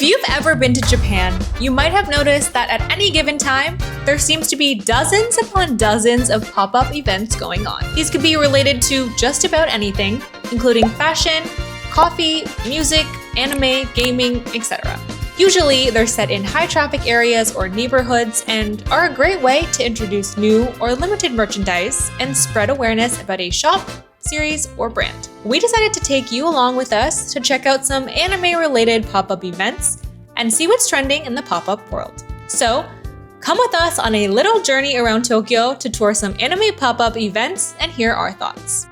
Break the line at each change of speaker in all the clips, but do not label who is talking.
you've ever been to Japan, you might have noticed that at any given time, there seems to be dozens upon dozens of pop-up events going on. These could be related to just about anything, including fashion, coffee, music, anime, gaming, etc. Usually, they're set in high-traffic areas or neighborhoods and are a great way to introduce new or limited merchandise and spread awareness about a shop, series, or brand. We decided to take you along with us to check out some anime-related pop-up events and see what's trending in the pop-up world. So, come with us on a little journey around Tokyo to tour some anime pop-up events and hear our thoughts.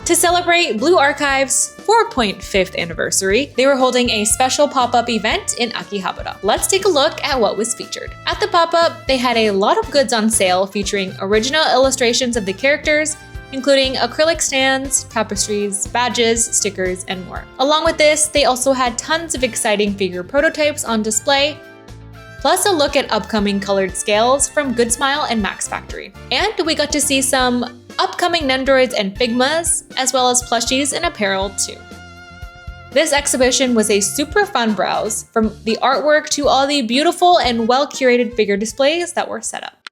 To celebrate Blue Archive's 4.5th anniversary, they were holding a special pop-up event in Akihabara. Let's take a look at what was featured. At the pop-up, they had a lot of goods on sale featuring original illustrations of the characters, including acrylic stands, tapestries, badges, stickers, and more. Along with this, they also had tons of exciting figure prototypes on display, plus a look at upcoming colored scales from Good Smile and Max Factory. And we got to see some upcoming Nendoroids and Figmas, as well as plushies and apparel too. This exhibition was a super fun browse, from the artwork to all the beautiful and well-curated figure displays that were set up.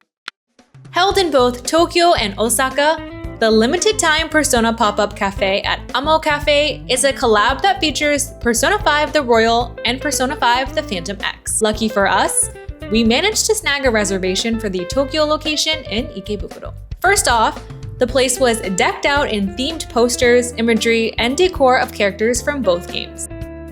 Held in both Tokyo and Osaka, the limited-time Persona pop-up cafe at Amo Cafe is a collab that features Persona 5 the Royal and Persona 5 the Phantom X. Lucky for us, we managed to snag a reservation for the Tokyo location in Ikebukuro. First off, the place was decked out in themed posters, imagery, and decor of characters from both games.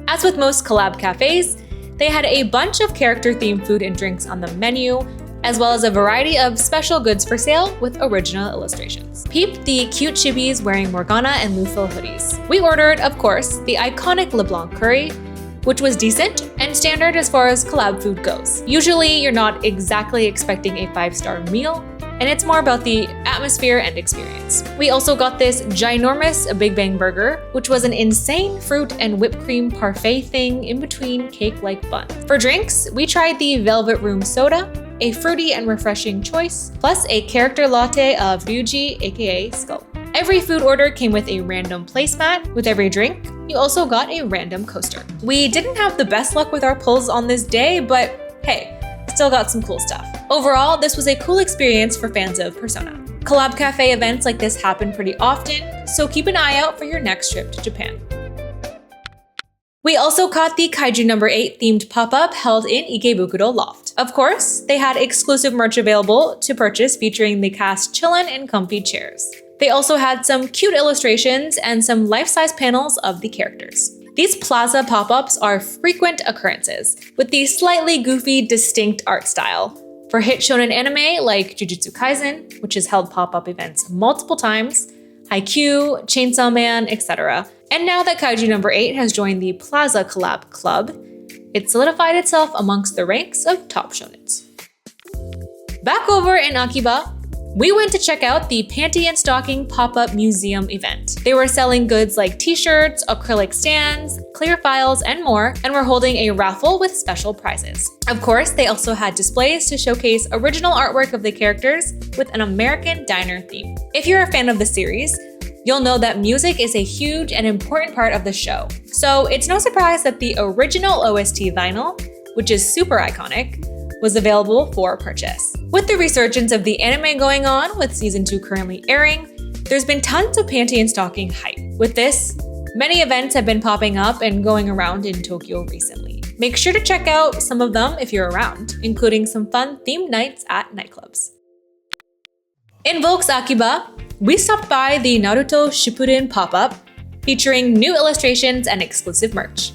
As with most collab cafes, they had a bunch of character-themed food and drinks on the menu, as well as a variety of special goods for sale with original illustrations. Peep the cute chibis wearing Morgana and Lufil hoodies. We ordered, of course, the iconic LeBlanc curry, which was decent and standard as far as collab food goes. Usually, you're not exactly expecting a 5-star meal, and it's more about the atmosphere and experience. We also got this ginormous Big Bang burger, which was an insane fruit and whipped cream parfait thing in between cake-like bun. For drinks, we tried the Velvet Room soda, a fruity and refreshing choice, plus a character latte of Ryuji, aka Skull. Every food order came with a random placemat. With every drink, you also got a random coaster. We didn't have the best luck with our pulls on this day, but hey, still got some cool stuff. Overall, this was a cool experience for fans of Persona. Collab cafe events like this happen pretty often, so keep an eye out for your next trip to Japan. We also caught the Kaiju No. 8 themed pop-up held in Ikebukuro Loft. Of course, they had exclusive merch available to purchase featuring the cast chillin' in comfy chairs. They also had some cute illustrations and some life-size panels of the characters. These plaza pop-ups are frequent occurrences, with the slightly goofy, distinct art style. For hit shonen anime like Jujutsu Kaisen, which has held pop-up events multiple times, Haikyuu, Chainsaw Man, etc. And now that Kaiju No. 8 has joined the Plaza Collab Club, it solidified itself amongst the ranks of top shonens. Back over in Akiba, we went to check out the Panty and Stocking pop-up museum event. They were selling goods like t-shirts, acrylic stands, clear files, and more, and were holding a raffle with special prizes. Of course, they also had displays to showcase original artwork of the characters with an American diner theme. If you're a fan of the series, you'll know that music is a huge and important part of the show. So it's no surprise that the original OST vinyl, which is super iconic, was available for purchase. With the resurgence of the anime going on, with season 2 currently airing, there's been tons of Panty and Stocking hype. With this, many events have been popping up and going around in Tokyo recently. Make sure to check out some of them if you're around, including some fun themed nights at nightclubs. In Volks Akiba, we stopped by the Naruto Shippuden pop-up, featuring new illustrations and exclusive merch.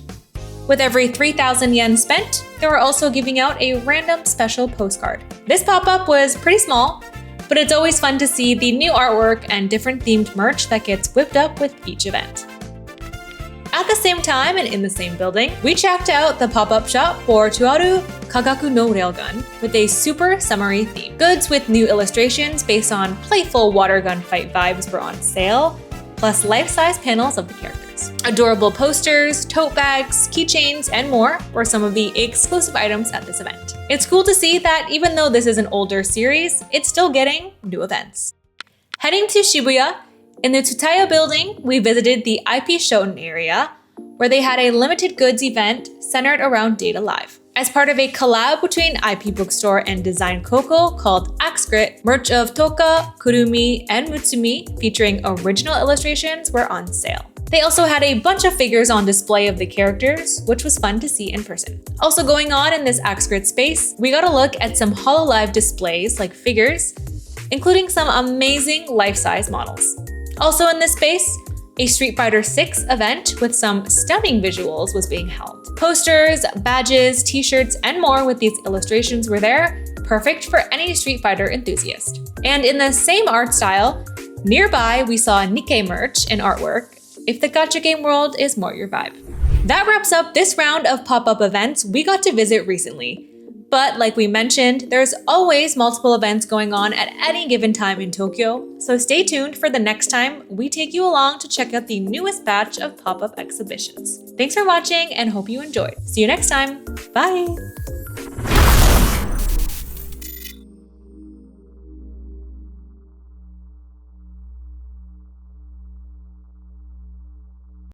With every 3,000 yen spent, they were also giving out a random special postcard. This pop-up was pretty small, but it's always fun to see the new artwork and different themed merch that gets whipped up with each event. At the same time and in the same building, we checked out the pop-up shop for Tuaru Kagaku no Railgun with a super summery theme. Goods with new illustrations based on playful water gun fight vibes were on sale, plus life-size panels of the characters. Adorable posters, tote bags, keychains, and more were some of the exclusive items at this event. It's cool to see that even though this is an older series, it's still getting new events. Heading to Shibuya, In the Tsutaya building, we visited the IP Shoten area, where they had a limited goods event centered around Data Live. As part of a collab between IP Bookstore and Design Coco called Axe Grit, merch of Toka, Kurumi, and Mutsumi featuring original illustrations were on sale. They also had a bunch of figures on display of the characters, which was fun to see in person. Also going on in this Axe Grit space, we got a look at some HoloLive displays like figures, including some amazing life-size models. Also in this space, a Street Fighter 6 event with some stunning visuals was being held. Posters, badges, t-shirts, and more with these illustrations were there, perfect for any Street Fighter enthusiast. And in the same art style, nearby we saw Nikkei merch and artwork, if the gacha game world is more your vibe. That wraps up this round of pop-up events we got to visit recently. But like we mentioned, there's always multiple events going on at any given time in Tokyo, so stay tuned for the next time we take you along to check out the newest batch of pop-up exhibitions. Thanks for watching and hope you enjoyed. See you next time. Bye!